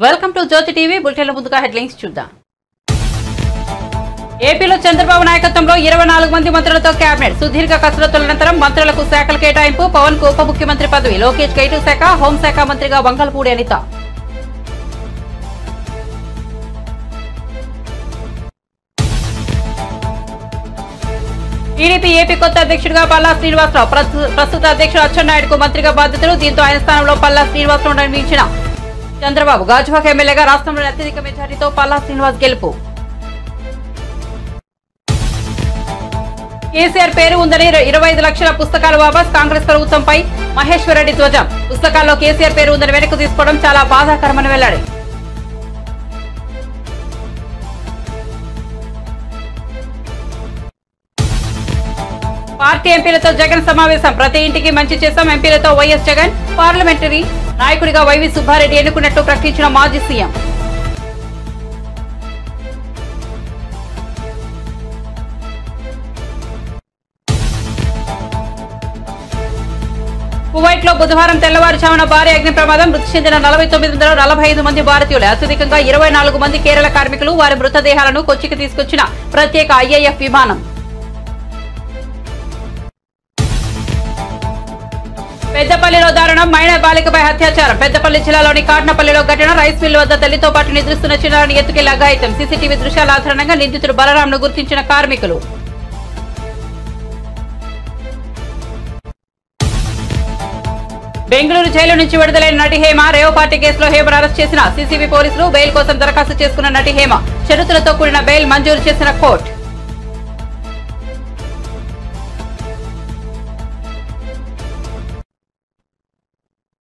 Welcome to Jyothi TV బులెటిన్ల ముందుగా headlines చూద్దాం. ఏపీలో చంద్రబాబు నాయకత్వంలో 24 మంది మంత్రులతో కేబినెట్ సుదీర్ఘ కసరత్తుల అనంతరం మంత్రులకు శాఖల కేటాయింపు. పవన్ కు ఉప ముఖ్యమంత్రి పదవి, లోకేష్ కు ఐటీ శాఖ, హోంశాఖ మంత్రిగా వంగల్పూడి అనిత. టీడీపీ ఏపీ కొత్త అధ్యక్షుడిగా పల్లా శ్రీనివాసరావు, ప్రస్తుత అధ్యక్షుడు అచ్చెన్నాయుడుకు మంత్రిగా బాధ్యతలు. దీంతో ఆయన స్థానంలో పల్లా శ్రీనివాసరావు నియమించిన చంద్రబాబు. గాజువాక ఎమ్మెల్యేగా రాష్ట్రంలోని అత్యధిక మెజారిటీతో పల్లా శ్రీనివాస్ గెలుపు. కేసీఆర్ పేరు ఉందని 25 లక్షల పుస్తకాలు వాపస్. కాంగ్రెస్ ప్రభుత్వంపై మహేశ్వర్ రెడ్డి ధ్వజం. పుస్తకాల్లో కేసీఆర్ పేరు ఉందని వెనక్కు తీసుకోవడం చాలా బాధాకరమని వెల్లడి. పార్టీ ఎంపీలతో జగన్ సమావేశం. ప్రతి ఇంటికి మంచి చేశాం. ఎంపీలతో వైఎస్ జగన్. పార్లమెంటరీ నాయకుడిగా వైవి సుబ్బారెడ్డి ఎన్నుకున్నట్టు ప్రకటించిన మాజీ సీఎం. కువైట్ లో బుధవారం తెల్లవారుజామున భారీ అగ్ని ప్రమాదం. మృతి చెందిన 49 మంది భారతీయులు. అత్యధికంగా 24 మంది కేరళ కార్మికులు. వారి మృతదేహాలను కొచ్చికి తీసుకొచ్చిన ప్రత్యేక ఐఏఎఫ్ విమానం. పెద్దపల్లిలో దారుణం. మైనర్ బాలికపై అత్యాచారం. పెద్దపల్లి జిల్లాలోని కాట్నపల్లిలో ఘటన. రైస్ మిల్ వద్ద తల్లితో పాటు నిద్రిస్తున్న చిన్నారిని ఎత్తుకెళ్లి అఘాయితం. సీసీటీవీ దృశ్యాల ఆధారంగా నిందితుడు బలరాంను గుర్తించిన కార్మికులు. బెంగళూరు జైలు నుంచి విడుదలైన నటి హేమ. రేవ్ పార్టీ కేసులో హేమను అరెస్ట్ చేసిన సీసీబీ పోలీసులు. బెయిల్ కోసం దరఖాస్తు చేసుకున్న నటి హేమ. షరతులతో కూడిన బెయిల్ మంజూరు చేసిన కోర్టు.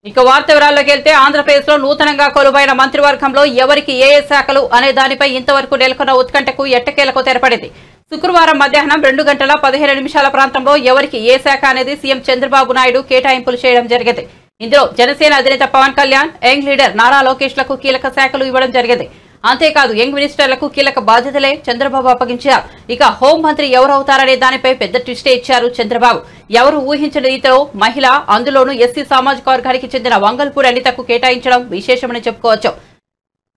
ఇక వార్త వివరాల్లోకి వెళ్తే, ఆంధ్రప్రదేశ్ లో నూతనంగా కొలువైన మంత్రివర్గంలో ఎవరికి ఏ శాఖలు అనే దానిపై ఇంతవరకు నెలకొన్న ఉత్కంఠకు ఎట్టకేలకు తెరపడింది. శుక్రవారం మధ్యాహ్నం 2:15 ప్రాంతంలో ఎవరికి ఏ శాఖ అనేది సీఎం చంద్రబాబు నాయుడు కేటాయింపులు చేయడం జరిగింది. ఇందులో జనసేన అధినేత పవన్ కళ్యాణ్, యంగ్ లీడర్ నారా లోకేష్ లకు కీలక శాఖలు ఇవ్వడం జరిగింది. అంతేకాదు యంగ్ మినిస్టర్లకు కీలక బాధ్యతలే చంద్రబాబు అప్పగించారు. ఇక హోం మంత్రి ఎవరవుతారనే దానిపై పెద్ద ట్విస్టే ఇచ్చారు చంద్రబాబు. ఎవరు ఊహించిన రీతిలో మహిళ, అందులోనూ ఎస్సీ సామాజిక వర్గానికి చెందిన వంగల్పూడి అనితకు కేటాయించడం విశేషమని చెప్పుకోవచ్చు.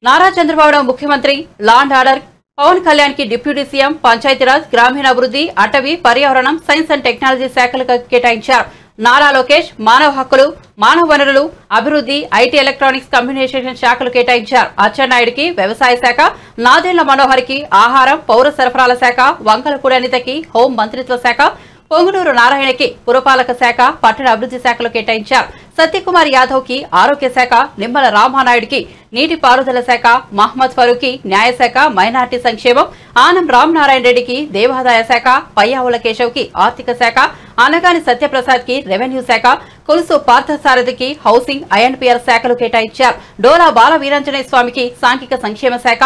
నారా చంద్రబాబు ముఖ్యమంత్రి, law and order, Pawan Kalyan కి డిప్యూటీ సీఎం, పంచాయతీరాజ్, గ్రామీణాభివృద్ధి, అటవీ, పర్యావరణం, సైన్స్ అండ్ టెక్నాలజీ శాఖలకు కేటాయించారు. నారా లోకేష్ మానవ హక్కులు, మానవ వనరులు, అభివృద్ధి, ఐటీ, ఎలక్ట్రానిక్స్, కమ్యూనికేషన్ శాఖలు కేటాయించారు. అచ్చెన్నాయుడికి వ్యవసాయ శాఖ, నాదెండ్ల మనోహర్కి ఆహారం, పౌర సరఫరాల శాఖ, వంగలపూడి అనితకి హోం మంత్రిత్వ శాఖ, పొంగునూరు నారాయణకి పురపాలక శాఖ, పట్టణ అభివృద్ధి శాఖలు కేటాయించారు. సత్యకుమార్ యాదవ్ కి ఆరోగ్య శాఖ, నిమ్మల రామానాయుడికి నీటిపారుదల శాఖ, మహమ్మద్ ఫరూక్ న్యాయశాఖ, మైనార్టీ సంక్షేమం, ఆనం రామనారాయణ రెడ్డికి దేవాదాయ శాఖ, పయ్యావుల కేశవ్ కి ఆర్థిక శాఖ, అనగాని సత్యప్రసాద్ కి రెవెన్యూ శాఖ, కొలుసు పార్థసారథికి హౌసింగ్, ఐఎన్పీఆర్ శాఖలు కేటాయించారు. డోలా బాల వీరాంజనేయ స్వామికి సాంఘిక సంక్షేమ శాఖ,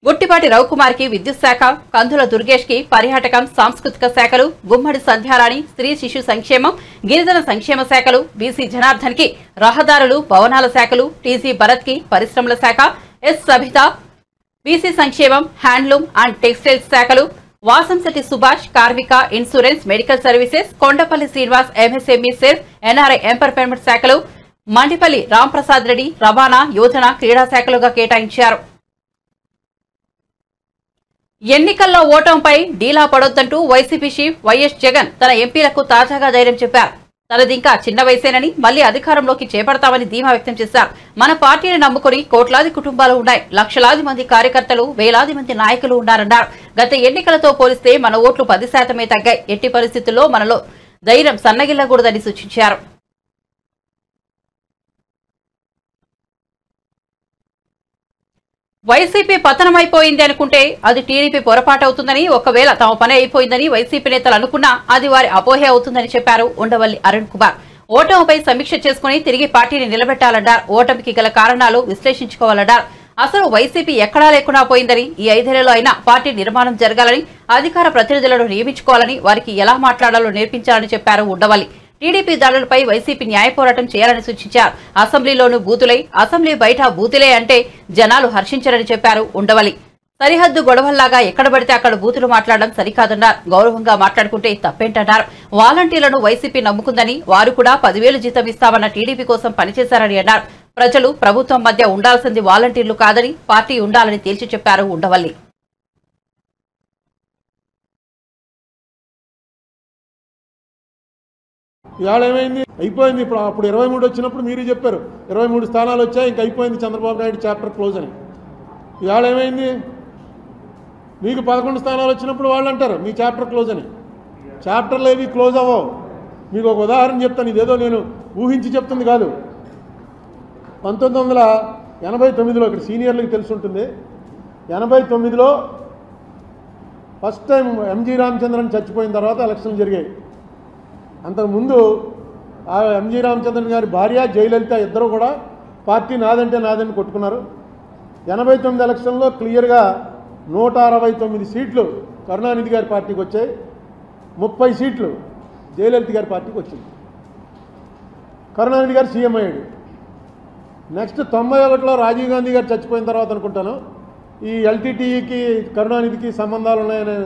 గుట్టిపాటి రవికుమార్ కి విద్యుత్ శాఖ, కందుల దుర్గేష్ కి పర్యాటకం, సాంస్కృతిక శాఖలు, గుమ్మడి సంధ్యారాణి స్త్రీ శిశు సంక్షేమం, గిరిజన సంక్షేమ శాఖలు, బీసీ జనార్దన్ కి రహదారులు, భవనాల శాఖలు, టీజీ భరత్ కి పరిశ్రమల శాఖ, ఎస్ సబిత బీసీ సంక్షేమం, హ్యాండ్లూమ్ అండ్ టెక్స్టైల్స్ శాఖలు, వాసంశెట్టి సుభాష్ కార్మిక, insurance, medical services, Kondapalli Srinivas MSME cell, NRI empowerment శాఖలు, మండిపల్లి రాంప్రసాద్ రెడ్డి రవాణా, యోజన, క్రీడా శాఖలుగా కేటాయించారు. ఎన్నికల్లో ఓటమిపై డీలా పడొద్దంటూ వైసీపీ చీఫ్ వైఎస్ జగన్ తన ఎంపీలకు తాజాగా ధైర్యం చెప్పారు. తనదింకా చిన్న వయసేనని, మళ్లీ అధికారంలోకి చేపడతామని ధీమా వ్యక్తం చేశారు. మన పార్టీని నమ్ముకుని కోట్లాది కుటుంబాలు ఉన్నాయి, లక్షలాది మంది కార్యకర్తలు, వేలాది మంది నాయకులు ఉన్నారన్నారు. గత ఎన్నికలతో పోలిస్తే మన ఓట్లు 10% తగ్గాయి. ఎట్టి పరిస్థితుల్లో మనలో ధైర్యం సన్నగిల్లకూడదని సూచించారు. వైసీపీ పతనమైపోయింది అనుకుంటే అది టీడీపీ పొరపాటు అవుతుందని, ఒకవేళ తమ పని అయిపోయిందని వైసీపీ నేతలు అనుకున్నా అది వారి అపోహే అవుతుందని చెప్పారు ఉండవల్లి అరుణ్ కుమార్. ఓటమిపై సమీక్ష చేసుకుని తిరిగి పార్టీని నిలబెట్టాలన్నారు. ఓటమికి గల కారణాలు విశ్లేషించుకోవాలన్నారు. అసలు వైసీపీ ఎక్కడా లేకుండా పోయిందని, ఈ 5 ఏళ్లలో అయినా పార్టీ నిర్మాణం జరగాలని, అధికార ప్రతినిధులను నియమించుకోవాలని, వారికి ఎలా మాట్లాడాలో నేర్పించాలని చెప్పారు ఉండవల్లి. టీడీపీ దాడులపై వైసీపీ న్యాయ పోరాటం చేయాలని సూచించారు. అసెంబ్లీలోనూ బూతులై, అసెంబ్లీ బయట బూతులే అంటే జనాలు హర్షించరని చెప్పారు ఉండవల్లి. సరిహద్దు గొడవల్లాగా ఎక్కడ పడితే అక్కడ బూతులు మాట్లాడడం సరికాదన్నారు. గౌరవంగా మాట్లాడుకుంటే తప్పేంటన్నారు. వాలంటీర్లను వైసీపీ నమ్ముకుందని, వారు కూడా 10,000 జీతం ఇస్తామన్న టీడీపీ కోసం పనిచేశారని అన్నారు. ప్రజలు ప్రభుత్వం మధ్య ఉండాల్సింది వాలంటీర్లు కాదని పార్టీ ఉండాలని తేల్చి చెప్పారు ఉండవల్లి. ఇవాళ ఏమైంది? అయిపోయింది. అప్పుడు 23 వచ్చినప్పుడు మీరు చెప్పారు 23 స్థానాలు వచ్చాయి, ఇంక అయిపోయింది చంద్రబాబు నాయుడు చాప్టర్ క్లోజ్ అని. ఇవాళ ఏమైంది? మీకు 11 స్థానాలు వచ్చినప్పుడు వాళ్ళు అంటారు మీ చాప్టర్ క్లోజ్ అని. చాప్టర్లు ఏవి క్లోజ్ అవ్వవు. మీకు ఒక ఉదాహరణ చెప్తాను, ఇదేదో నేను ఊహించి చెప్తుంది కాదు. 1989లో ఇక్కడ సీనియర్లకు తెలిసి ఉంటుంది, 89లో ఫస్ట్ టైం ఎంజీ రామచంద్రన్ చచ్చిపోయిన తర్వాత ఎలక్షన్లు జరిగాయి. అంతకుముందు ఆ ఎంజీ రామచంద్రన్ గారి భార్య జయలలిత ఇద్దరు కూడా పార్టీ నాదంటే నాదని కొట్టుకున్నారు. 89 ఎలక్షన్లో క్లియర్గా 169 సీట్లు కరుణానిధి గారి పార్టీకి వచ్చాయి, 30 సీట్లు జయలలిత గారి పార్టీకి వచ్చింది. కరుణానిధి గారు సీఎం అయ్యాడు. నెక్స్ట్ 91లో రాజీవ్ గాంధీ గారు చచ్చిపోయిన తర్వాత అనుకుంటాను ఈ ఎల్టీటీఈకి కరుణానిధికి సంబంధాలు ఉన్నాయనే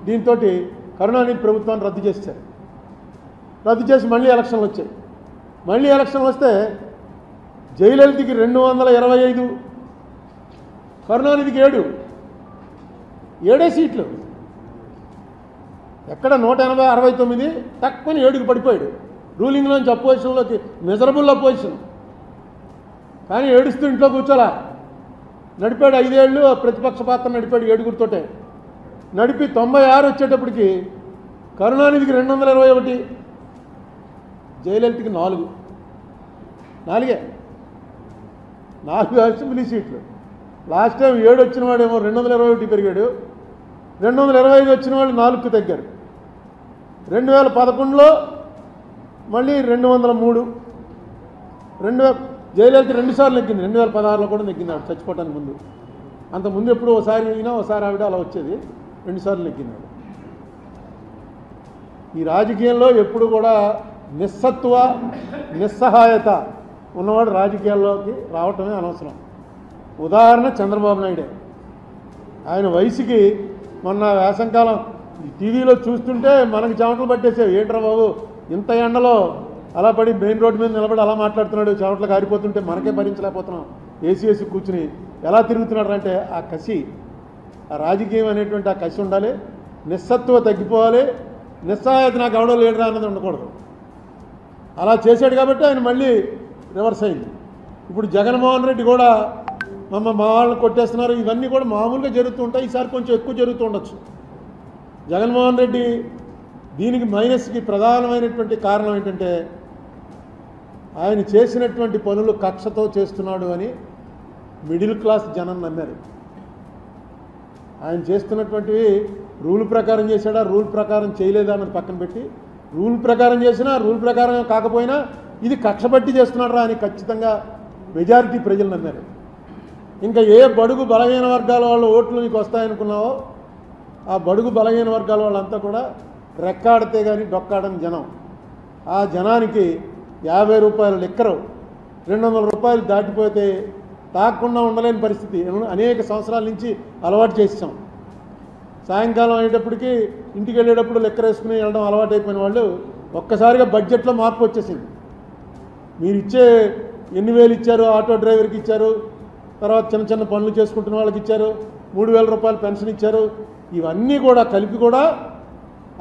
దీంతో కరుణానిధి ప్రభుత్వాన్ని రద్దు చేశారు. రద్దు చేసి మళ్ళీ ఎలక్షన్లు వచ్చాయి. మళ్ళీ ఎలక్షన్లు వస్తే జయలలితకి 225, కరుణానిధికి 7 సీట్లు. ఎక్కడ 169 తక్కువ 7కి పడిపోయాడు. రూలింగ్లోంచి అపోజిషన్లోకి మిజరబుల్ అపోజిషన్. కానీ ఏడుస్తూ ఇంట్లో కూర్చోలా, నడిపాడు 5 ఏళ్ళు ప్రతిపక్ష పాత్ర నడిపాడు 7గురితోటే. నడిపి 96 వచ్చేటప్పటికి కరుణానిధికి 221, జయలలితకి 4 అసెంబ్లీ సీట్లు. లాస్ట్ టైం 7 వచ్చిన వాడేమో 221 పెరిగాడు, 225 వచ్చిన వాళ్ళు 4కు తగ్గారు. 2011లో మళ్ళీ 203. జయలలిత 2 సార్లు నెగ్గింది, 2016లో కూడా నెగ్గింది ఆవిడ చచ్చిపోవటానికి ముందు. అంతకుముందు ఎప్పుడు ఒకసారి అయినా ఒకసారి ఆవిడ అలా వచ్చేది, 2 సార్లు నెగ్గింది ఆవిడ. ఈ రాజకీయంలో ఎప్పుడు కూడా నిస్సత్వ నిస్సహాయత ఉన్నవాడు రాజకీయాల్లోకి రావటమే అనవసరం. ఉదాహరణ చంద్రబాబు నాయుడే. ఆయన వయసుకి మొన్న వేసంకాలం టీవీలో చూస్తుంటే మనకి చెమటలు పట్టేసేవి. ఏంట్రా బాబు ఇంత ఎండలో అలా పడి మెయిన్ రోడ్డు మీద నిలబడి అలా మాట్లాడుతున్నాడు, చెమటలు కారిపోతుంటే మనకే భరించలేకపోతున్నాం, ఏసీ కూర్చుని ఎలా తిరుగుతున్నాడు అంటే ఆ కసి, ఆ రాజకీయం అనేటువంటి ఆ కసి ఉండాలి. నిస్సత్వ తగ్గిపోవాలి, నిస్సహాయత నాకు ఎవడో లీడర్ అన్నది ఉండకూడదు. అలా చేశాడు కాబట్టి ఆయన మళ్ళీ రివర్స్ అయింది. ఇప్పుడు జగన్మోహన్ రెడ్డి కూడా మా వాళ్ళని కొట్టేస్తున్నారు, ఇవన్నీ కూడా మామూలుగా జరుగుతూ ఉంటాయి. ఈసారి కొంచెం ఎక్కువ జరుగుతూ ఉండొచ్చు. జగన్మోహన్ రెడ్డి దీనికి మైనస్కి ప్రధానమైనటువంటి కారణం ఏంటంటే ఆయన చేసినటువంటి పనులు కక్షతో చేస్తున్నాడు అని మిడిల్ క్లాస్ జనం నమ్మారు. ఆయన చేస్తున్నటువంటివి రూల్ ప్రకారం చేశాడా, రూల్ ప్రకారం చేయలేదా అన్నది పక్కన పెట్టి, రూల్ ప్రకారం చేసినా రూల్ ప్రకారం కాకపోయినా ఇది కక్ష బట్టి చేస్తున్నారా అని ఖచ్చితంగా మెజారిటీ ప్రజలు నమ్మారు. ఇంకా ఏ బడుగు బలహీన వర్గాల వాళ్ళ ఓట్లు నీకు వస్తాయనుకున్నావో ఆ బడుగు బలహీన వర్గాల వాళ్ళంతా కూడా రెక్కాడితే కానీ డొక్కాడని జనం. ఆ జనానికి 50 రూపాయల లిక్కరు 200 రూపాయలు దాటిపోతే తాగకుండా ఉండలేని పరిస్థితి అనేక సంవత్సరాల నుంచి అలవాటు చేసాం. సాయంకాలం అయ్యేటప్పటికి ఇంటికి వెళ్ళేటప్పుడు లెక్కర వేసుకుని వెళ్ళడం అలవాటు అయిపోయిన వాళ్ళు ఒక్కసారిగా బడ్జెట్లో మార్పు వచ్చేసింది. మీరు ఇచ్చే ఎన్ని వేలు ఇచ్చారు, ఆటో డ్రైవర్కి ఇచ్చారు, తర్వాత చిన్న చిన్న పనులు చేసుకుంటున్న వాళ్ళకి ఇచ్చారు, 3000 రూపాయలు పెన్షన్ ఇచ్చారు, ఇవన్నీ కూడా కలిపి కూడా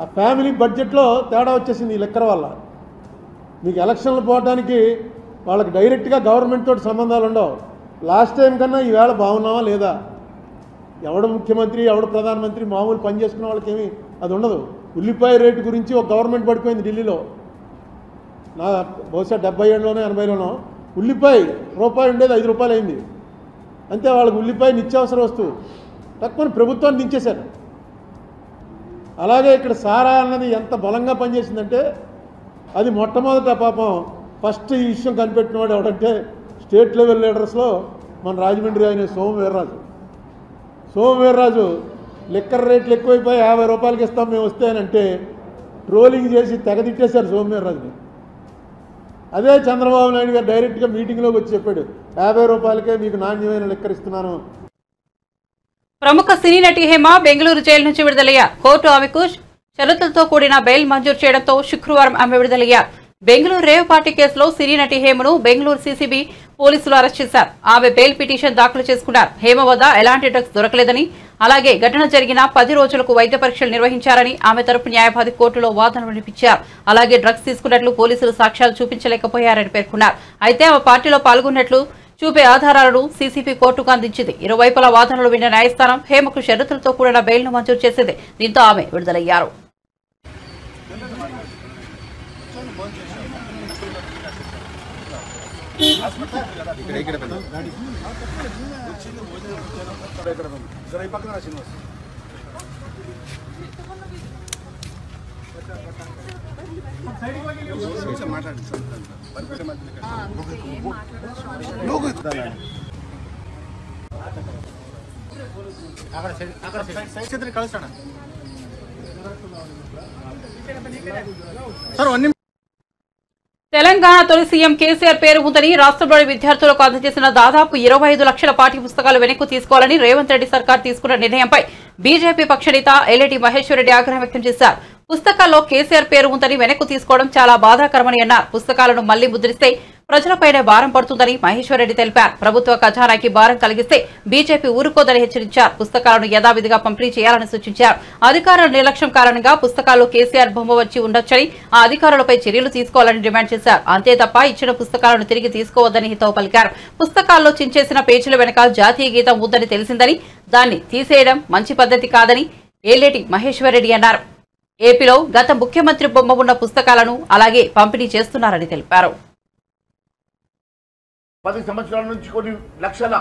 ఆ ఫ్యామిలీ బడ్జెట్లో తేడా వచ్చేసింది ఈ లెక్కర వల్ల. మీకు ఎలక్షన్లు పోవడానికి వాళ్ళకి డైరెక్ట్గా గవర్నమెంట్ తోటి సంబంధాలు ఉండవు. లాస్ట్ టైం కన్నా ఈవేళ బాగున్నావా లేదా, ఎవడు ముఖ్యమంత్రి ఎవడు ప్రధానమంత్రి మామూలు పని చేసుకున్న వాళ్ళకి ఏమీ అది ఉండదు. ఉల్లిపాయ రేటు గురించి ఒక గవర్నమెంట్ పడిపోయింది ఢిల్లీలో, నా బహుశా 70 ఏళ్ళలోనో 80లోనో ఉల్లిపాయ రూపాయి ఉండేది 5 రూపాయలు అయింది. అంతే, వాళ్ళకి ఉల్లిపాయ నిత్యావసర వస్తువు తక్కువ ప్రభుత్వాన్ని దించేశారు. అలాగే ఇక్కడ సారా అన్నది ఎంత బలంగా పనిచేసిందంటే అది మొట్టమొదట పాపం ఫస్ట్ ఈ విషయం కనిపెట్టినవాడు ఎవడంటే స్టేట్ లెవెల్ లీడర్స్లో మన రాజమండ్రి ఆయన సోమవీర్రాజు లిక్కర్ రేట్లు ఎక్కువైపోయి 50 రూపాయలకి ఇస్తాం మేము వస్తాయనంటే ట్రోలింగ్ చేసి తెగదిట్టేశారు సోమవీర్రాజుని. అదే చంద్రబాబు నాయుడు గారు డైరెక్ట్గా మీటింగ్లోకి వచ్చి చెప్పాడు 50 రూపాయలకే మీకు నాణ్యమైన లిక్కర్ ఇస్తున్నాను. ప్రముఖ సినీ నటి హేమ బెంగళూరు జైలు నుంచి విడుదలయ్యారు. కోర్టు ఆమెకు షరతులతో కూడిన బెయిల్ మంజూరు చేయడంతో శుక్రవారం ఆమె విడుదలయ్యారు. బెంగళూరు రేవ్ పార్టీ కేసులో సినీ నటి హేమను బెంగళూరు సీసీబీ పోలీసులు అరెస్ట్ చేశారు. ఆమె బెయిల్ పిటిషన్ దాఖలు చేసుకున్నారు. హేమ వద్ద ఎలాంటి డ్రగ్స్ దొరకలేదని, అలాగే ఘటన జరిగిన 10 రోజులకు వైద్య పరీక్షలు నిర్వహించారని ఆమె తరపు న్యాయవాది కోర్టులో వాదనలు వినిపించారు. అలాగే డ్రగ్స్ తీసుకున్నట్లు పోలీసులు సాక్ష్యాలు చూపించలేకపోయారని పేర్కొన్నారు. అయితే ఆమె పార్టీలో పాల్గొన్నట్లు చూపే ఆధారాలను సీసీపీ కోర్టుకు అందించింది. ఇరువైపుల వాదనలు విన్న న్యాయస్థానం హేమకు షరతులతో కూడిన బెయిల్ను మంజూరు చేసింది. దీంతో ఆమె విడుదలయ్యారు. తెలంగాణ తొలి సీఎం కేసీఆర్ పేరు ఉందని రాష్ట్రంలోని విద్యార్థులకు అందజేసిన దాదాపు 25 లక్షల పాఠ్య పుస్తకాలు వెనక్కు తీసుకోవాలని రేవంత్ రెడ్డి సర్కార్ తీసుకున్న నిర్ణయంపై బీజేపీ పక్షనేత ఎల్లేటి మహేశ్వర్ రెడ్డి ఆగ్రహం వ్యక్తం చేశారు. పుస్తకాల్లో కేసీఆర్ పేరు ఉందని వెనక్కు తీసుకోవడం చాలా బాధాకరమని అన్నారు. పుస్తకాలను మళ్లీ ముద్రిస్తే ప్రజలపైనే భారం పడుతుందని మహేశ్వర్ రెడ్డి తెలిపారు. ప్రభుత్వ ఖజానాకి భారం కలిగిస్తే బీజేపీ ఊరుకోదని హెచ్చరించారు. పుస్తకాలను యథావిధిగా పంపిణీ చేయాలని సూచించారు. అధికారుల నిర్లక్ష్యం కారణంగా పుస్తకాల్లో కేసీఆర్ బొమ్మ వచ్చి ఉండొచ్చని, ఆ అధికారులపై చర్యలు తీసుకోవాలని డిమాండ్ చేశారు. అంతే తప్ప ఇచ్చిన పుస్తకాలను తిరిగి తీసుకోవద్దని హితవు పలికారు. పుస్తకాల్లో చించేసిన పేజీల వెనక జాతీయ గీతం ఉందని తెలిసిందని, దాన్ని తీసేయడం మంచి పద్ధతి కాదని ఎల్లేటి మహేశ్వర్ రెడ్డి అన్నారు. ఏపీలో గత ముఖ్యమంత్రి బొమ్మ ఉన్న పుస్తకాలను అలాగే పంపిణీ చేస్తున్నారని తెలిపారు. 10 సంవత్సరాల నుంచి కొన్ని లక్షల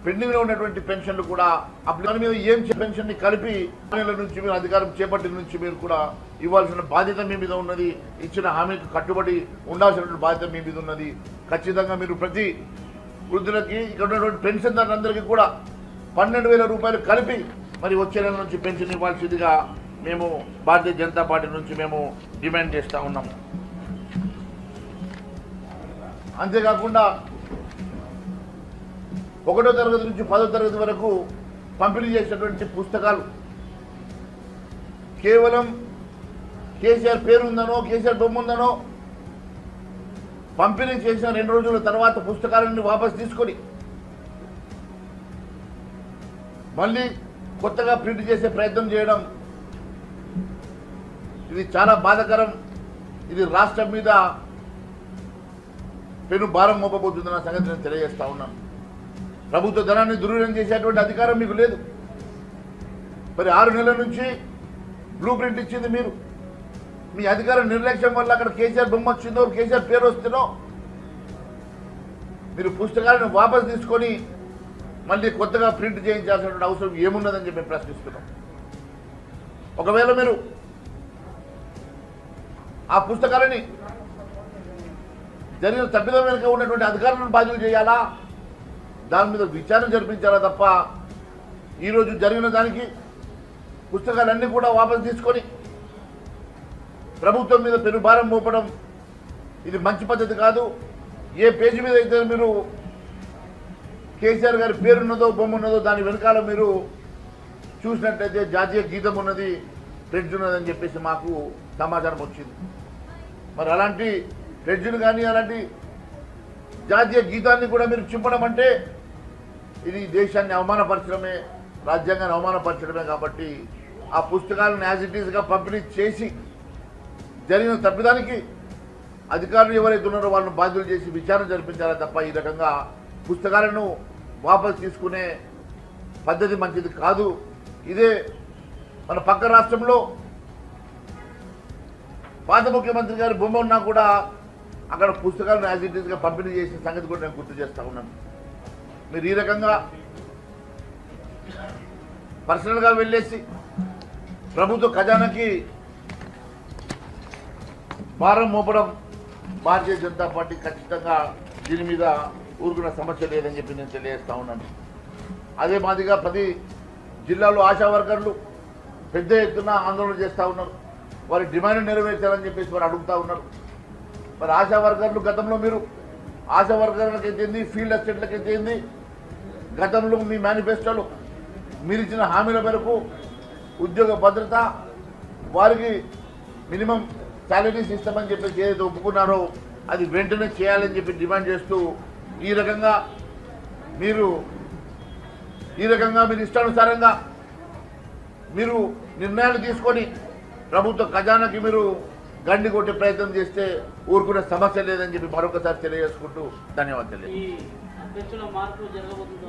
పెండింగ్ లో ఉన్నటువంటి పెన్షన్లు కూడా అప్పుడు మీద ఏం పెన్షన్ ని కలిపి నుంచి మీరు అధికారం చేపట్టిన నుంచి మీరు కూడా ఇవ్వాల్సిన బాధ్యత మీ మీద ఉన్నది. ఇచ్చిన హామీకి కట్టుబడి ఉండాల్సినటువంటి బాధ్యత మీ మీద ఉన్నది. ఖచ్చితంగా మీరు ప్రతి వృద్ధులకి ఇక్కడ ఉన్నటువంటి పెన్షన్దారులందరికీ కూడా 12,000 రూపాయలు కలిపి మరి వచ్చే నెల నుంచి పెన్షన్ ఇవ్వాల్సిందిగా మేము భారతీయ జనతా పార్టీ నుంచి మేము డిమాండ్ చేస్తూ ఉన్నాము. అంతేకాకుండా 1వ తరగతి నుంచి 10వ తరగతి వరకు పంపిణీ చేసినటువంటి పుస్తకాలు కేవలం కేసీఆర్ పేరు ఉందనో కేసీఆర్ బొమ్మ ఉందనో పంపిణీ చేసిన 2 రోజుల తర్వాత పుస్తకాలన్నీ వాపసు తీసుకొని మళ్ళీ కొత్తగా ప్రింట్ చేసే ప్రయత్నం చేయడం ఇది చాలా బాధాకరం. ఇది రాష్ట్రం మీద పెను భారం మోపబోతుందన్న సంగతి నేను తెలియజేస్తా ఉన్నాను. ప్రభుత్వ ధనాన్ని దుర్వినియోగం చేసేటువంటి అధికారం మీకు లేదు. మరి 6 నెలల నుంచి బ్లూ ప్రింట్ ఇచ్చింది మీరు. మీ అధికారం నిర్లక్ష్యం వల్ల అక్కడ కేసీఆర్ బొమ్మ వచ్చిందో కేసీఆర్ పేరు వస్తుందో మీరు పుస్తకాలను వాపసు తీసుకొని మళ్ళీ కొత్తగా ప్రింట్ చేయించాల్సినటువంటి అవసరం ఏమున్నదని చెప్పి మేము ప్రశ్నిస్తున్నాం. ఒకవేళ మీరు ఆ పుస్తకాలని జరిగిన తప్పిదం వెనుక ఉన్నటువంటి అధికారులను బాధ్యులు చేయాలా, దాని మీద విచారణ జరిపించాలా తప్ప ఈరోజు జరిగిన దానికి పుస్తకాలన్నీ కూడా వాపసు తీసుకొని ప్రభుత్వం మీద పెనుభారం మోపడం ఇది మంచి పద్ధతి కాదు. ఏ పేజీ మీద అయితే మీరు కేసీఆర్ గారి పేరున్నదో బొమ్మ ఉన్నదో దాని వెనకాల మీరు చూసినట్లయితే జాతీయ గీతం ఉన్నది, ప్రెడ్జ్ ఉన్నదని చెప్పేసి మాకు సమాచారం వచ్చింది. మరి అలాంటి ప్రెడ్జ్ను కానీ అలాంటి జాతీయ గీతాన్ని కూడా మీరు చింపడం అంటే ఇది దేశాన్ని అవమానపరచడమే, రాజ్యాంగాన్ని అవమానపరచడమే. కాబట్టి ఆ పుస్తకాలను యాజ్ ఇట్ ఈస్గా పంపిణీ చేసి జరిగిన తప్పిదానికి అధికారులు ఎవరైతే ఉన్నారో వాళ్ళని బాధ్యులు చేసి విచారణ జరిపించాలి తప్ప ఈ రకంగా పుస్తకాలను వాపసు తీసుకునే పద్ధతి మంచిది కాదు. ఇదే మన పక్క రాష్ట్రంలో పాత ముఖ్యమంత్రి గారి బొమ్మ ఉన్నా కూడా అక్కడ పుస్తకాలను యాజ్ ఇట్ ఈస్గా పంపిణీ చేసిన సంగతి కూడా నేను గుర్తు చేస్తూ ఉన్నాను. మీరు ఈ రకంగా పర్సనల్గా వెళ్ళేసి ప్రభుత్వ ఖజానాకి భారం మోపడం భారతీయ జనతా పార్టీ ఖచ్చితంగా దీని మీద ఊరుకున్న సమస్య లేదని చెప్పి నేను తెలియజేస్తూ ఉన్నాను. అదే మాదిరిగా 10 జిల్లాల్లో ఆశా వర్కర్లు పెద్ద ఎత్తున ఆందోళన చేస్తూ ఉన్నారు. వారి డిమాండ్ నెరవేర్చాలని చెప్పేసి వారు అడుగుతూ ఉన్నారు. మరి ఆశా వర్కర్లు గతంలో మీరు ఆశా వర్కర్లకు ఎత్తేంది, ఫీల్డ్ అసిస్టెంట్లకు ఎత్తేంది, గతంలో మీ మేనిఫెస్టోలో మీరు ఇచ్చిన హామీల మేరకు ఉద్యోగ భద్రత, వారికి మినిమం శాలరీస్ ఇస్తామని చెప్పేసి ఏదైతే ఒప్పుకున్నారో అది వెంటనే చేయాలని చెప్పి డిమాండ్ చేస్తూ ఈ రకంగా మీరు ఇష్టానుసారంగా మీరు నిర్ణయాలు తీసుకొని ప్రభుత్వ ఖజానాకి మీరు గండి కొట్టే ప్రయత్నం చేస్తే ఊరుకునే సమస్య లేదని చెప్పి మరొకసారి తెలియజేసుకుంటూ ధన్యవాదాలు. ఈ అధ్యక్షుల మార్పు జరగబోతుంది.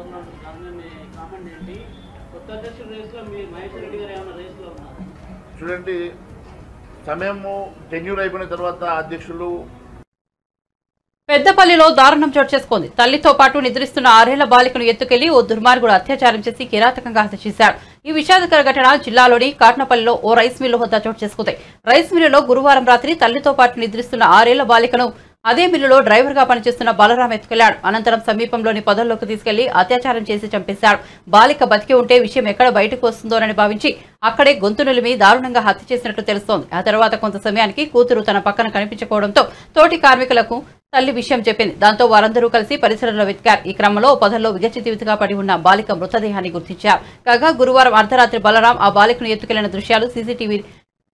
కొత్త అధ్యక్షుల రేసులో మీ మహేశ్వర్ రెడ్డి గారు ఏమైనా రేసులో ఉన్నారు? చూడండి, సమయము టెన్యూర్ అయిపోయిన తర్వాత అధ్యక్షులు పెద్దపల్లిలో దారుణం చోటు చేసుకుంది. తల్లితో పాటు నిద్రిస్తున్న 6 ఏళ్ల బాలికను ఎత్తుకెళ్లి ఓ దుర్మార్గుడు అత్యాచారం చేసి కిరాతకంగా హత్య చేశారు. ఈ విషాదకర ఘటన జిల్లాలోని కాట్నపల్లిలో ఓ రైస్ మిల్లు వద్ద చోటు చేసుకుంది. రైస్ మిల్లులో గురువారం రాత్రి తల్లితో పాటు నిద్రిస్తున్న 6 ఏళ్ల బాలికను అదే మిల్లులో డ్రైవర్ గా పనిచేస్తున్న బలరాం ఎత్తుకెళ్లాడు. అనంతరం సమీపంలోని పొదల్లోకి తీసుకెళ్లి అత్యాచారం చేసి చంపేశాడు. బాలిక బతికి ఉంటే విషయం ఎక్కడ బయటకు వస్తుందోనని భావించి అక్కడే గొంతు నులిమి దారుణంగా హత్య చేసినట్లు తెలుస్తోంది. ఆ తర్వాత కొంత సమయానికి కూతురు తన పక్కన కనిపించకపోవడంతో తోటి కార్మికులకు తల్లి విషయం చెప్పింది. దాంతో వారందరూ కలిసి పరిసరంలో వెతికారు. ఈ క్రమంలో పొదల్లో విగచితివితిగా పడి ఉన్న బాలిక మృతదేహాన్ని గుర్తించారు. కాగా గురువారం అర్ధరాత్రి బలరాం ఆ బాలికను ఎత్తుకెళ్లిన దృశ్యాలు సీసీటీవీ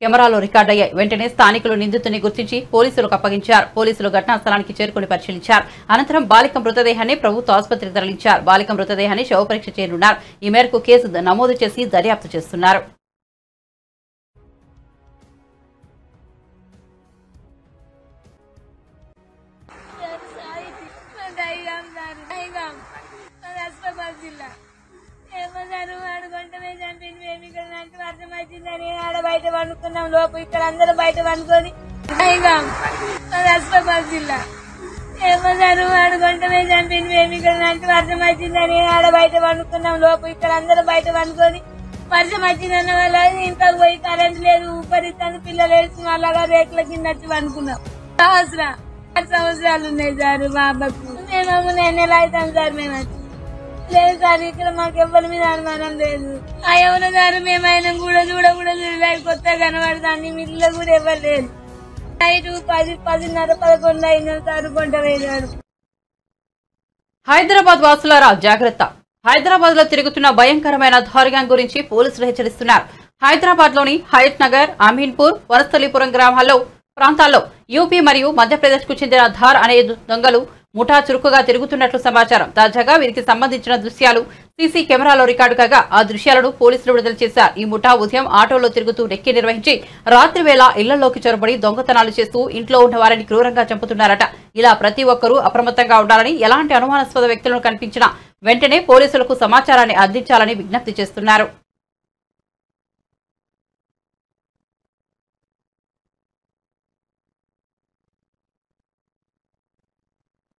కెమెరాలో రికార్డయ్యాయి. వెంటనే స్థానికులు నిందితుని గుర్తించి పోలీసులకు అప్పగించారు. పోలీసులు ఘటనా స్థలానికి చేరుకుని పరిశీలించారు. అనంతరం బాలిక మృతదేహాన్ని ప్రభుత్వ ఆసుపత్రికి తరలించారు. బాలిక మృతదేహాన్ని శవపరీక్ష చేయనున్నారు. ఈ మేరకు కేసు నమోదు చేసి దర్యాప్తు చేస్తున్నారు. వర్షం వచ్చిందని ఆడ బయట పండుకున్నాం. లోపు ఇక్కడ అందరూ బయట పండుకొని అస్పాబాద్ జిల్లా ఏమో సార్ అడుగుంటమే చంపింది. మేము ఇక్కడ వర్షం వచ్చిందని ఆడ బయట పండుకున్నాం. లోపు ఇక్కడ అందరూ బయట పండుకొని వర్షం వచ్చిందన్న వల్ల ఇంట్లోకి పోయి కరెంట్ లేదు, ఊపరిస్తాను. పిల్లలు వేసుకుని అలాగా రేట్ల కింద వచ్చి పండుకున్నాం. 8 సంవత్సరాలు ఉన్నాయి సార్ మా అబ్బకు. మేము 9 నెలలు అవుతాం సార్. మేము వచ్చి లేదు సార్, ఇక్కడ మాకు ఎవ్వరి మీద అనుమానం లేదు. ఎవరు సార్ మేమైనా కూడా చూడలేదు. కొత్తగా కనబడతాన్ని మిల్లు కూడా ఎవరు లేదు. నైట్ 10, 10:30, 11 అయినా సార్ కొంట వేశారు. హైదరాబాద్ వాసులారా జాగ్రత్త. హైదరాబాద్ లో తిరుగుతున్న భయంకరమైన ధార్ గురించి పోలీసులు హెచ్చరిస్తున్నారు. హైదరాబాద్ లోని హయత్ నగర్, అమీన్పూర్, వనస్థలీపురం ప్రాంతాల్లో యూపీ మరియు మధ్యప్రదేశ్ కు చెందిన ధార్ అనే దొంగలు ముఠా చురుకుగా తిరుగుతున్నట్లు సమాచారం. తాజాగా వీరికి సంబంధించిన దృశ్యాలు సీసీ కెమెరాలో రికార్డు కాగా ఆ దృశ్యాలను పోలీసులు విడుదల చేశారు. ఈ ముఠా ఉదయం ఆటోలో తిరుగుతూ రెక్కి నిర్వహించి రాత్రి వేళ ఇళ్లలోకి చొరబడి దొంగతనాలు చేస్తూ ఇంట్లో ఉన్న వారిని క్రూరంగా చంపుతున్నారట. ఇలా ప్రతి ఒక్కరూ అప్రమత్తంగా ఉండాలని, ఎలాంటి అనుమానాస్పద వ్యక్తులను కనిపించినా వెంటనే పోలీసులకు సమాచారాన్ని అందించాలని విజ్ఞప్తి చేస్తున్నారు.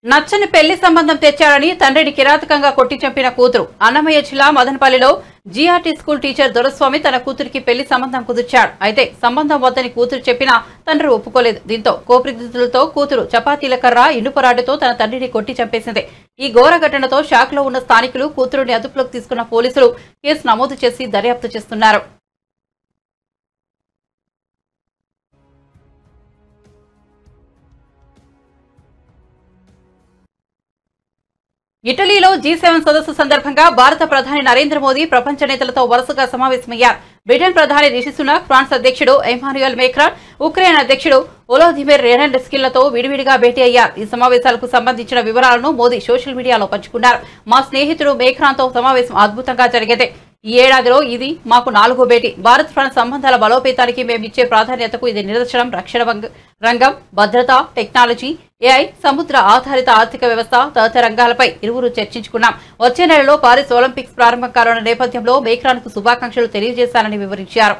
నచ్చని పెళ్లి సంబంధం తెచ్చాడని తండ్రిని కిరాతకంగా కొట్టి చంపిన కూతురు. అన్నమయ్య జిల్లా మదనపల్లిలో జీఆర్టీ స్కూల్ టీచర్ దొరస్వామి తన కూతురికి పెళ్లి సంబంధం కుదిర్చాడు. అయితే సంబంధం వద్దని కూతురు చెప్పినా తండ్రి ఒప్పుకోలేదు. దీంతో కోపిదిద్దులతో కూతురు చపాతీల కర్ర, ఇనుపరాడుతో తన తండ్రిని కొట్టి చంపేసింది. ఈ ఘోర ఘటనతో షాక్ లో ఉన్న స్థానికులు కూతురుని అదుపులోకి తీసుకున్న పోలీసులు కేసు నమోదు చేసి దర్యాప్తు చేస్తున్నారు. ఇటలీలో G7 సదస్సు సందర్భంగా భారత ప్రధాని నరేంద్ర మోదీ ప్రపంచ నేతలతో వరుసగా సమావేశమయ్యారు. బ్రిటన్ ప్రధాని రిషి సునాక్, ఫ్రాన్స్ అధ్యక్షుడు ఎమాన్యుయల్ మేక్రాన్, ఉక్రెయిన్ అధ్యక్షుడు వోలోదిమిర్ జెలెన్స్కీలతో విడివిడిగా భేటీ అయ్యారు. ఈ సమావేశాలకు సంబంధించిన వివరాలను మోదీ సోషల్ మీడియాలో పంచుకున్నారు. మా స్నేహితుడు మేక్రాన్తో సమావేశం అద్భుతంగా జరిగింది. ఈ ఏడాదిలో ఇది మాకు 4వ భేటీ. భారత్ ఫ్రాన్స్ సంబంధాల బలోపేతానికి మేమిచ్చే ప్రాధాన్యతకు ఇది నిదర్శనం. రక్షణ రంగం, భద్రత, టెక్నాలజీ, AI, సముద్ర ఆధారిత ఆర్థిక వ్యవస్థ తదితర రంగాలపై ఇరువురు చర్చించుకున్నాం. వచ్చే నెలలో పారిస్ ఒలింపిక్స్ ప్రారంభం కానున్న నేపథ్యంలో మేక్రాన్కు శుభాకాంక్షలు తెలియజేశారని వివరించారు.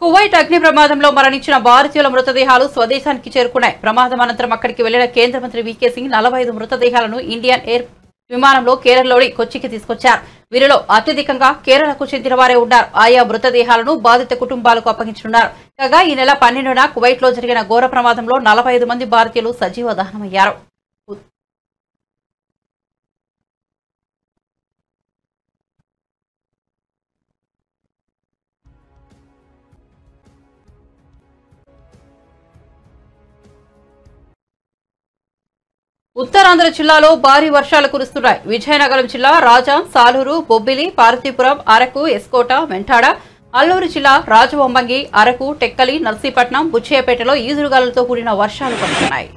కువైట్ అగ్ని ప్రమాదంలో మరణించిన భారతీయుల మృతదేహాలు స్వదేశానికి చేరుకున్నాయి. ప్రమాదం అనంతరం అక్కడికి వెళ్లిన కేంద్ర మంత్రి VK సింగ్ 45 మృతదేహాలను ఇండియన్ ఎయిర్ విమానంలో కేరళలోని కొచ్చికి తీసుకొచ్చారు. వీరిలో అత్యధికంగా కేరళకు చెందిన వారే ఉన్నారు. ఆయా మృతదేహాలను బాధిత కుటుంబాలకు అప్పగించనున్నారు. కాగా ఈ నెల 12న కువైట్ లో జరిగిన ఘోర ప్రమాదంలో 45 మంది భారతీయులు సజీవ దహనమయ్యారు. ఉత్తరాంధ్ర జిల్లాలో భారీ వర్షాలు కురుస్తున్నాయి. విజయనగరం జిల్లా రాజాం, సాలూరు, బొబ్బిలి, పార్వతీపురం, అరకు, ఎస్కోట, మెంటాడ, అల్లూరు జిల్లా రాజవొమ్మంగి, అరకు, టెక్కలి, నర్సీపట్నం, బుచ్చయ్యపేటలో ఈదురుగాలులతో కూడిన వర్షాలు పడుతున్నాయి.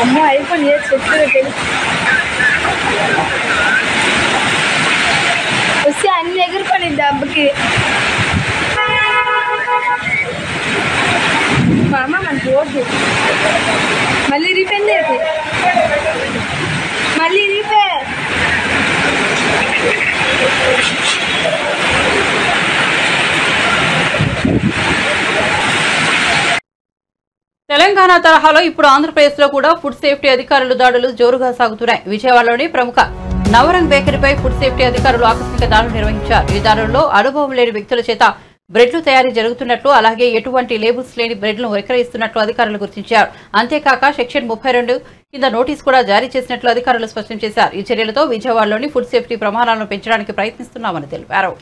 అమ్మ అయిపోయి వస్తే అన్ని ఎగురుకొని దెబ్బకి మా అమ్మ మనకి ఓటు మళ్ళీ రిపేర్ అయితే మళ్ళీ రిపేర్ తెలంగాణ తరహాలో ఇప్పుడు ఆంధ్రప్రదేశ్ లో కూడా ఫుడ్ సేఫ్టీ అధికారులు దాడులు జోరుగా సాగుతున్నాయి. విజయవాడలోని ప్రముఖ నవరంగ్ బేకరీపై ఫుడ్ సేఫ్టీ అధికారులు ఆకస్మిక దాడులు నిర్వహించారు. ఈ దాడుల్లో అనుభవం లేని వ్యక్తుల చేత బ్రెడ్లు తయారీ జరుగుతున్నట్లు, అలాగే ఎటువంటి లేబుల్స్ లేని బ్రెడ్లను విక్రయిస్తున్నట్లు అధికారులు గుర్తించారు. అంతేకాక సెక్షన్ 32 కింద నోటీసు కూడా జారీ చేసినట్లు అధికారులు స్పష్టం చేశారు. ఈ చర్యలతో విజయవాడలోని ఫుడ్ సేఫ్టీ ప్రమాణాలను పెంచడానికి ప్రయత్నిస్తున్నామని తెలిపారు.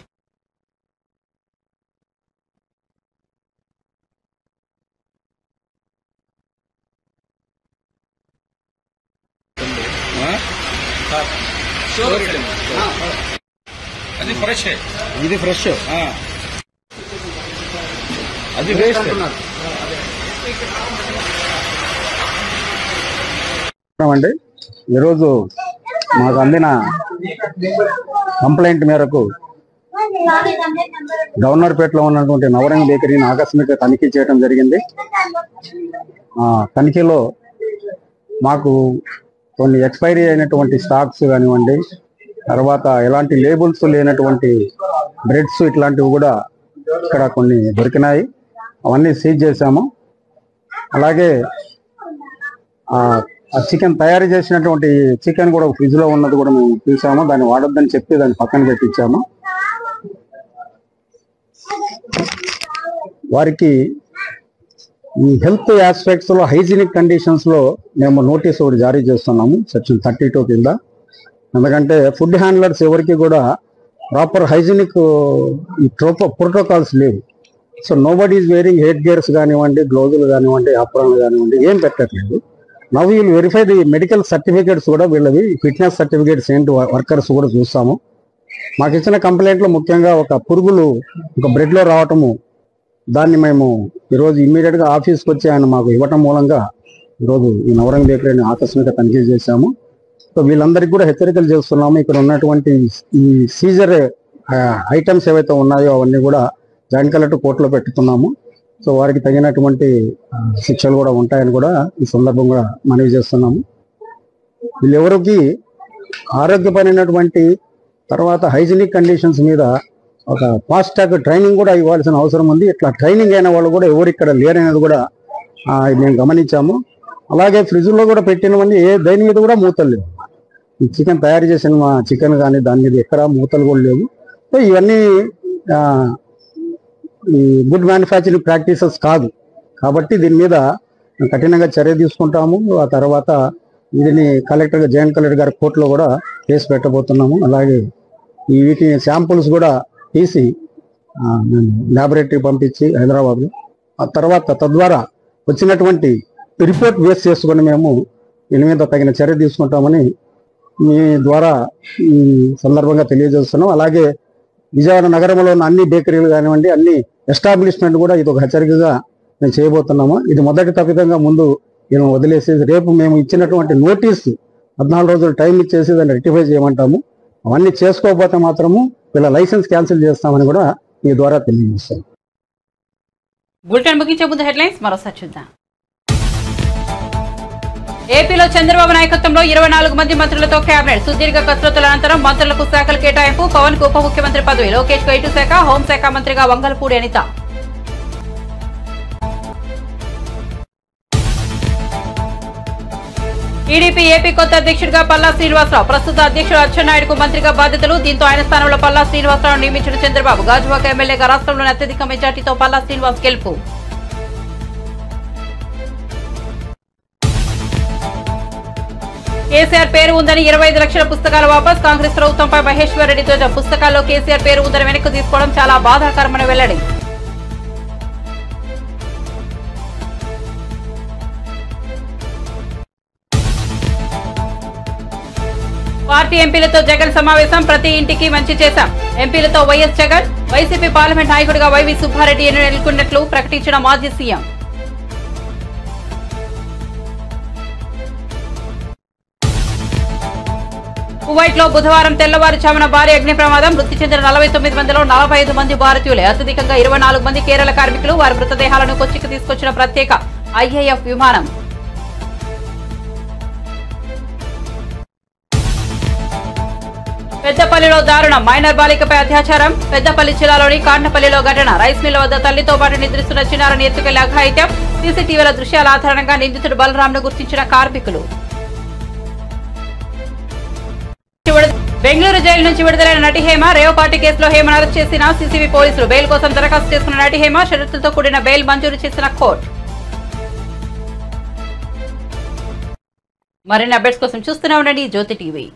అది ఫ్రెష్ ఇది ఫ్రెష్ అది వేస్ట్ అండి. ఈరోజు మాకు అందిన కంప్లైంట్ మేరకు గవర్నర్పేటలో ఉన్నటువంటి నవరంగ్ బేకరీని ఆకస్మిక తనిఖీ చేయడం జరిగింది. తనిఖీలో మాకు కొన్ని ఎక్స్పైరీ అయినటువంటి స్టాక్స్ కానివ్వండి, తర్వాత ఎలాంటి లేబుల్స్ లేనటువంటి బ్రెడ్స్ ఇట్లాంటివి కూడా ఇక్కడ కొన్ని దొరికినాయి. అవన్నీ సీజ్ చేశాము. అలాగే ఆ చికెన్ తయారు చేసినటువంటి చికెన్ కూడా ఫ్రిడ్జ్ లో ఉన్నది కూడా మేము చూసాము. దాన్ని వాడొద్దని చెప్పి దాన్ని పక్కన పెట్టించాము. వారికి ఈ హెల్త్ ఆస్పెక్ట్స్ లో హైజీనిక్ కండిషన్స్ లో మేము నోటీస్ ఒకటి జారీ చేస్తున్నాము సెక్షన్ 32 కింద. ఎందుకంటే ఫుడ్ హ్యాండ్లర్స్ ఎవరికి కూడా ప్రాపర్ హైజీనిక్ ఈ ప్రోటోకాల్స్ లేవు. So nobody is wearing head gears కానివ్వండి, గ్లౌజులు కానివ్వండి, ఆపరణలు కానివ్వండి ఏం పెట్టట్లేదు. Now will verify the medical certificates కూడా వీళ్ళవి ఫిట్నెస్ సర్టిఫికేట్స్ ఏంటి వర్కర్స్ కూడా చూస్తాము. మాకు ఇచ్చిన కంప్లైంట్లో ముఖ్యంగా ఒక పురుగులు ఒక బ్రెడ్లో రావటము, దాన్ని మేము ఈరోజు ఇమ్మీడియట్గా ఆఫీస్కి వచ్చి ఆయన మాకు ఇవ్వటం మూలంగా ఈరోజు ఈ నవరంగ్ బేకరీని ఆకస్మిక తనిఖీ చేశాము. సో వీళ్ళందరికీ కూడా హెచ్చరికలు చేస్తున్నాము. ఇక్కడ ఉన్నటువంటి ఈ సీజర్ ఐటమ్స్ ఏవైతే ఉన్నాయో అవన్నీ కూడా జాయింట్ కలెక్టర్ కోర్టులో పెట్టుతున్నాము. సో వారికి తగినటువంటి శిక్షలు కూడా ఉంటాయని కూడా ఈ సందర్భంగా మనవి చేస్తున్నాము. వీళ్ళెవరికి ఆరోగ్యపరమైనటువంటి తర్వాత హైజీనిక్ కండిషన్స్ మీద ఒక ఫాస్ట్ ట్రాక్ ట్రైనింగ్ కూడా ఇవ్వాల్సిన అవసరం ఉంది. ఇట్లా ట్రైనింగ్ అయిన వాళ్ళు కూడా ఎవరు ఇక్కడ లేరనేది కూడా మేము గమనించాము. అలాగే ఫ్రిడ్జ్లో కూడా పెట్టినవన్నీ దేని మీద కూడా మూతలు లేవు. ఈ చికెన్ తయారు చేసిన చికెన్ కానీ దాని మీద ఎక్కడ మూతలు కూడా లేవు. సో ఇవన్నీ ఈ గుడ్ మ్యానుఫ్యాక్చరింగ్ ప్రాక్టీసెస్ కాదు. కాబట్టి దీని మీద కఠినంగా చర్య తీసుకుంటాము. ఆ తర్వాత వీటిని జాయింట్ కలెక్టర్ గారి కోర్టులో కూడా కేసు పెట్టబోతున్నాము. అలాగే ఈ వీటి శాంపుల్స్ కూడా తీసి మేము ల్యాబొరేటరీ పంపించి హైదరాబాద్లో ఆ తర్వాత తద్వారా వచ్చినటువంటి రిపోర్ట్ బేస్ చేసుకొని మేము దీని మీద తగిన చర్య తీసుకుంటామని మీ ద్వారా ఈ సందర్భంగా తెలియజేస్తున్నాం. అలాగే విజయవాడ నగరంలో ఉన్న అన్ని బేకరీలు కానివ్వండి, అన్ని ఎస్టాబ్లిష్మెంట్ కూడా ఇది ఒక హెచ్చరికగా మేము చేయబోతున్నాము. ఇది మొదటి తప్పిదంగా ముందు మేము వదిలేసేది, రేపు మేము ఇచ్చినటువంటి నోటీసు 14 రోజులు టైం ఇచ్చేసి దాన్ని రెక్టిఫై చేయమంటాము. అవన్నీ చేసుకోకపోతే మాత్రము వీళ్ళ లైసెన్స్ క్యాన్సిల్ చేస్తామని కూడా మీ ద్వారా తెలియజేస్తాం. బులెటిన్ ముగించే ముందు హెడ్లైన్స్ మరోసారి చూద్దాం. ఏపీలో చంద్రబాబు నాయకత్వంలో 24 మంది మంత్రులతో కేబినెట్ సుదీర్ఘ కసరత్తుల అనంతరం మంత్రులకు శాఖల కేటాయింపు. పవన్ కు ఉప ముఖ్యమంత్రి పదవి, లోకేష్ కు ఐటీ శాఖ, హోంశాఖ మంత్రిగా వంగలపూడి అనిత. టీడీపీ ఏపీ కొత్త అధ్యక్షుడిగా పల్లా శ్రీనివాసరావు, ప్రస్తుత అధ్యక్షుడు అచ్చెన్నాయుడుకు మంత్రిగా బాధ్యతలు. దీంతో ఆయన స్థానంలో పల్లా శ్రీనివాసరావు నియమించిన చంద్రబాబు. గాజువాక ఎమ్మెల్యేగా రాష్ట్రంలోని అత్యధిక మెజార్టీతో పల్లా శ్రీనివాస్ గెలుపు. కేసీఆర్ పేరు ఉందని 25 లక్షల పుస్తకాలు వాపస్. కాంగ్రెస్ ప్రభుత్వంపై మహేశ్వర్ రెడ్డి ధ్వజం. పుస్తకాల్లో కేసీఆర్ పేరు ఉందని వెనక్కు తీసుకోవడం చాలా బాధాకరమని వెల్లడి. పార్టీ ఎంపీలతో జగన్ సమావేశం. ప్రతి ఇంటికి మంచి చేశాం. ఎంపీలతో వైఎస్ జగన్. వైసీపీ పార్లమెంట్ నాయకుడిగా వైవి సుబ్బారెడ్డి ఎన్నుకున్నట్లు ప్రకటించిన మాజీ సీఎం. కువైట్ లో బుధవారం తెల్లవారుజామున భారీ అగ్ని ప్రమాదం. మృతి చెందిన 49 మందిలో 45 మంది భారతీయులే. అత్యధికంగా 24 మంది కేరళ కార్మికులు. వారి మృతదేహాలను కొచ్చికి తీసుకొచ్చిన ప్రత్యేక ఐఏఎఫ్ విమానం. పెద్దపల్లిలో దారుణం. మైనర్ బాలికపై అత్యాచారం. పెద్దపల్లి జిల్లాలోని కాండపల్లిలో ఘటన. రైస్ మిల్ వద్ద తల్లితో పాటు నిద్రిస్తున్న చిన్నారిని ఎత్తుకెళ్లి అఘాయిత్యం. సీసీటీవీల దృశ్యాల ఆధారంగా నిందితుడు బలరాంను గుర్తించిన కార్మికులు. బెంగళూరు జైలు నుంచి విడుదలైన నటి హేమ. రేవ్ పార్టీ కేసులో హేమను అరెస్ట్ చేసిన సీసీబీ పోలీసులు. బెయిల్ కోసం దరఖాస్తు చేసుకున్న నటి హేమ షరతులతో కూడిన బెయిల్ మంజూరు చేసిన కోర్టు. మరిన్ని అప్డేట్స్ కోసం చూస్తూనే ఉండండి జ్యోతి టీవీ.